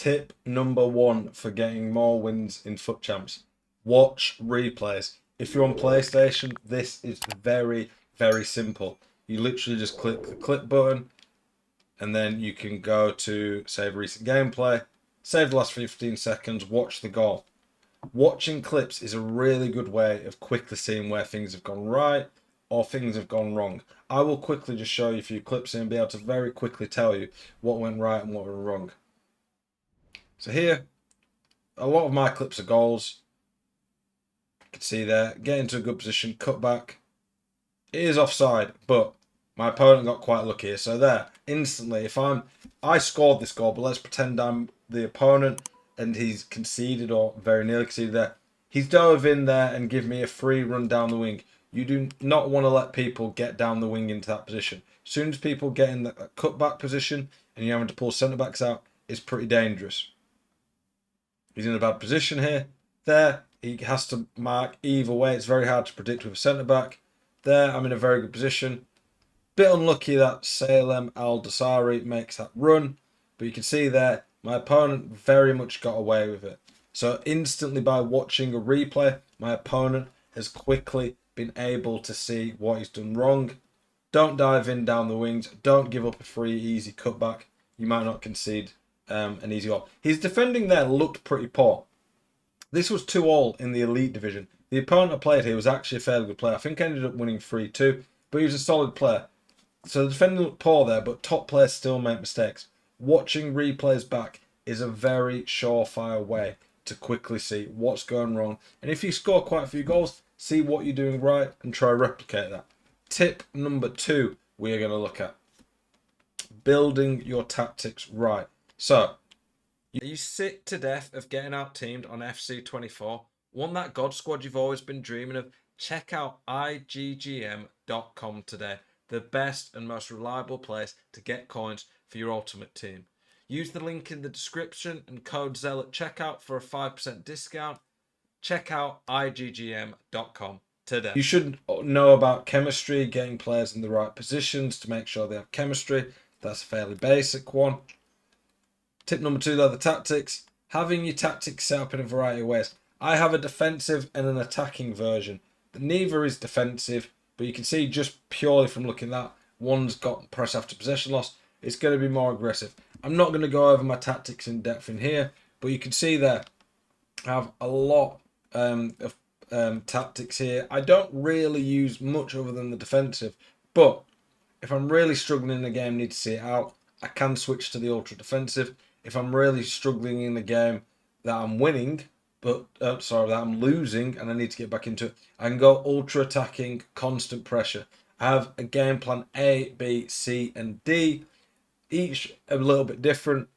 Tip number one for getting more wins in FUT Champs. Watch replays. If you're on PlayStation, this is very, very simple. You literally just click the clip button and then you can go to save recent gameplay, save the last 15 seconds, watch the goal. Watching clips is a really good way of quickly seeing where things have gone right or things have gone wrong. I will quickly just show you a few clips and be able to very quickly tell you what went right and what went wrong. So here, a lot of my clips are goals. You can see there, get into a good position, cut back. It is offside, but my opponent got quite lucky here. So there, instantly, I scored this goal, but let's pretend I'm the opponent and he's conceded or very nearly conceded there. He's dove in there and give me a free run down the wing. You do not want to let people get down the wing into that position. As soon as people get in that cutback position and you're having to pull centre backs out, it's pretty dangerous. He's in a bad position here. There, he has to mark either way. It's very hard to predict with a centre back. There, I'm in a very good position. Bit unlucky that Salem Al-Dasari makes that run, but you can see there, my opponent very much got away with it. So instantly by watching a replay, my opponent has quickly been able to see what he's done wrong. Don't dive in down the wings. Don't give up a free, easy cutback. You might not concede an easy goal. His defending there looked pretty poor. This was 2-2 in the Elite Division. The opponent I played here was actually a fairly good player. I think I ended up winning 3-2, but he was a solid player. So the defending looked poor there, but top players still make mistakes. Watching replays back is a very surefire way to quickly see what's going wrong. And if you score quite a few goals, see what you're doing right and try to replicate that. Tip number 2 we are going to look at. Building your tactics right. So, are you sick to death of getting out-teamed on FC24? Want that God squad you've always been dreaming of? Check out IGGM.com today. The best and most reliable place to get coins for your ultimate team. Use the link in the description and code ZEL at checkout for a 5% discount. Check out IGGM.com today. You should know about chemistry, getting players in the right positions to make sure they have chemistry. That's a fairly basic one. Tip number 2, though, the tactics. Having your tactics set up in a variety of ways. I have a defensive and an attacking version. Neither is defensive, but you can see just purely from looking at that, one's got press after possession loss. It's going to be more aggressive. I'm not going to go over my tactics in depth in here, but you can see there, I have a lot of tactics here. I don't really use much other than the defensive, but if I'm really struggling in the game, need to see it out, I can switch to the ultra defensive. If I'm really struggling in the game that I'm winning, that I'm losing and I need to get back into it, I can go ultra attacking, constant pressure. I have a game plan A, B, C, and D, each a little bit different.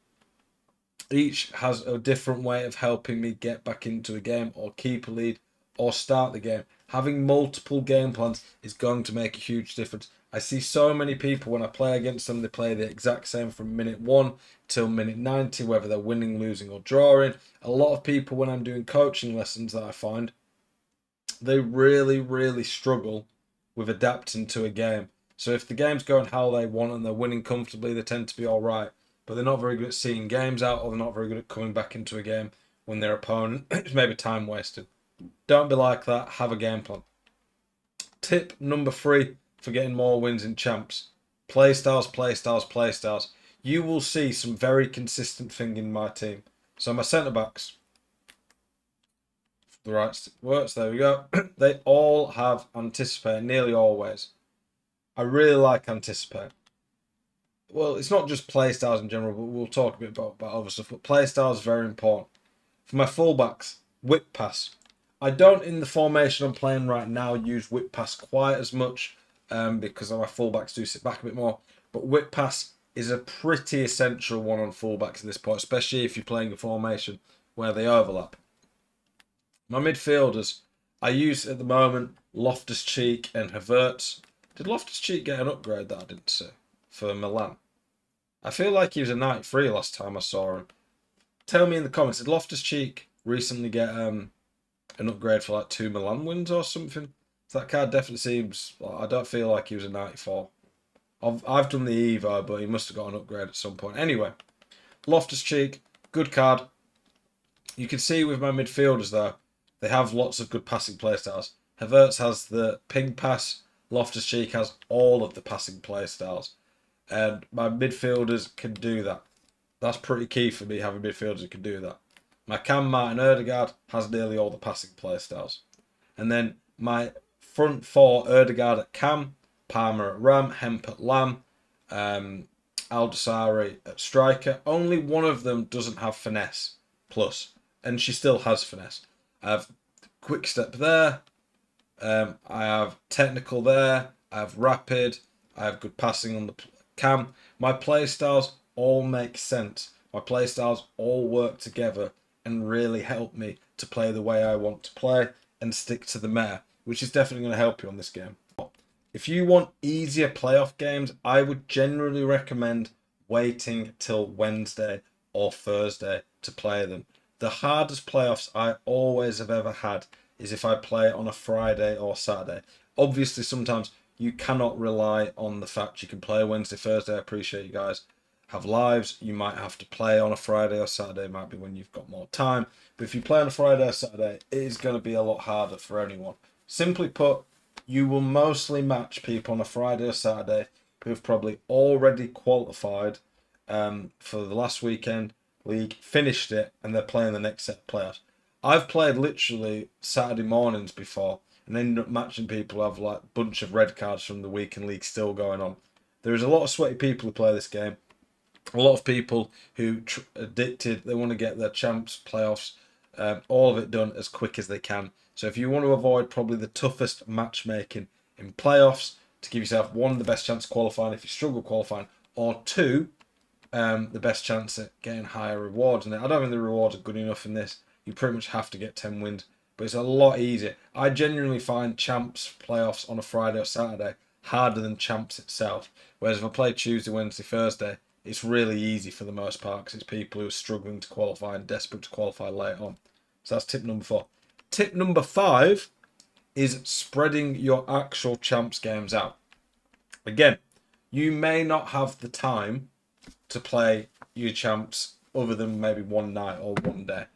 Each has a different way of helping me get back into a game or keep a lead or start the game. Having multiple game plans is going to make a huge difference. I see so many people when I play against them, they play the exact same from minute 1 till minute 90, whether they're winning, losing, or drawing. A lot of people, when I'm doing coaching lessons, that I find, they really, really struggle with adapting to a game. So if the game's going how they want and they're winning comfortably, they tend to be all right. But they're not very good at seeing games out, or they're not very good at coming back into a game when their opponent is maybe time wasted. Don't be like that. Have a game plan. Tip number 3 for getting more wins in champs. Play styles, play styles, play styles. You will see some very consistent thing in my team. So my centre backs, the right works, there we go. They all have anticipate, nearly always. I really like anticipate. Well, it's not just play styles in general, but we'll talk a bit about other stuff. But play styles is very important. For my fullbacks, whip pass. I don't, in the formation I'm playing right now, use whip pass quite as much because my fullbacks do sit back a bit more. But whip pass is a pretty essential one on fullbacks at this point, especially if you're playing a formation where they overlap. My midfielders, I use at the moment Loftus-Cheek and Havertz. Did Loftus-Cheek get an upgrade that I didn't see for Milan? I feel like he was a 93 last time I saw him. Tell me in the comments, did Loftus-Cheek recently get an upgrade for like 2 Milan wins or something? That card definitely seems, I don't feel like he was a 94. I've done the Evo, but he must have got an upgrade at some point. Anyway, Loftus-Cheek, Good card. You can see with my midfielders though, they have lots of good passing playstyles. Havertz has the ping pass. Loftus-Cheek has all of the passing playstyles. And my midfielders can do that. That's pretty key for me, having midfielders who can do that. My Cam Martin Ødegaard has nearly all the passing playstyles. And then my front four, Ødegaard at Cam, Palmer at Ram, Hemp at Lam, Aldasari at striker. Only one of them doesn't have finesse plus, and she still has finesse. I have quick step there. I have technical there. I have rapid. I have good passing on the Cam. My play styles all make sense. My play styles all work together and really help me to play the way I want to play and stick to the meta, which is definitely going to help you on this game. If you want easier playoff games, I would generally recommend waiting till Wednesday or Thursday to play them. The hardest playoffs I always have ever had is if I play on a Friday or Saturday. Obviously, sometimes you cannot rely on the fact you can play Wednesday, Thursday. I appreciate you guys have lives. You might have to play on a Friday or Saturday. It might be when you've got more time. But if you play on a Friday or Saturday, it is going to be a lot harder for anyone. Simply put, you will mostly match people on a Friday or Saturday who have probably already qualified for the last weekend league, finished it, and they're playing the next set of playoffs. I've played literally Saturday mornings before and ended up matching people who have like a bunch of red cards from the weekend league still going on. There is a lot of sweaty people who play this game. A lot of people who addicted, they want to get their champs playoffs, all of it done as quick as they can. So if you want to avoid probably the toughest matchmaking in playoffs, to give yourself one, the best chance of qualifying if you struggle qualifying, or two, the best chance at getting higher rewards. And I don't think the rewards are good enough in this. You pretty much have to get 10 wins, but it's a lot easier. I genuinely find champs playoffs on a Friday or Saturday harder than champs itself. Whereas if I play Tuesday, Wednesday, Thursday, it's really easy for the most part because it's people who are struggling to qualify and desperate to qualify late on. So that's tip number 4. Tip number 5 is spreading your actual champs games out. Again, you may not have the time to play your champs other than maybe one night or one day.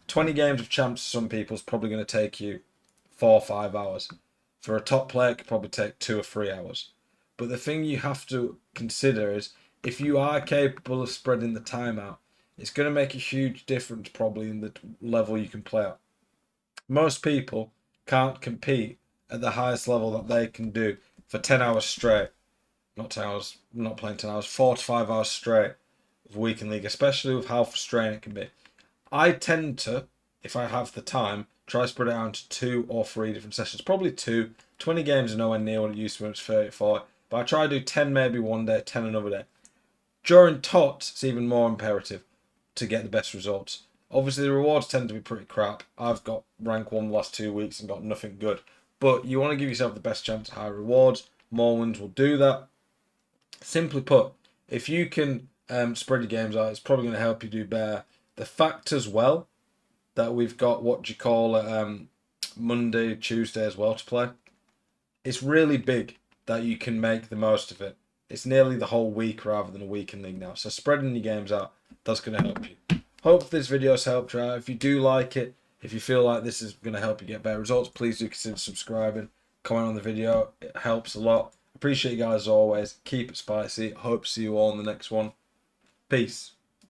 20 games of champs for some people is probably going to take you 4 or 5 hours. For a top player, it could probably take 2 or 3 hours. But the thing you have to consider is if you are capable of spreading the time out, it's going to make a huge difference probably in the level you can play at. Most people can't compete at the highest level that they can do for 10 hours straight. Not 10 hours, not playing 10 hours, 4 to 5 hours straight of weekend league, especially with how frustrating it can be. I tend to, if I have the time, try to spread it out into 2 or 3 different sessions. Probably 2. 20 games is nowhere near what it used to be when it was 34. But I try to do 10 maybe one day, 10 another day. During TOTS, it's even more imperative to get the best results. Obviously, the rewards tend to be pretty crap. I've got rank 1 the last 2 weeks and got nothing good. But you want to give yourself the best chance at high rewards. More wins will do that. Simply put, if you can spread your games out, it's probably going to help you do better. The fact as well that we've got what do you call it, Monday, Tuesday as well to play. It's really big that you can make the most of it. It's nearly the whole week rather than a weekend league now. So spreading your games out, that's going to help you. Hope this video has helped you out. If you do like it, if you feel like this is going to help you get better results, please do consider subscribing. Comment on the video. It helps a lot. Appreciate you guys as always. Keep it spicy. Hope to see you all in the next one. Peace.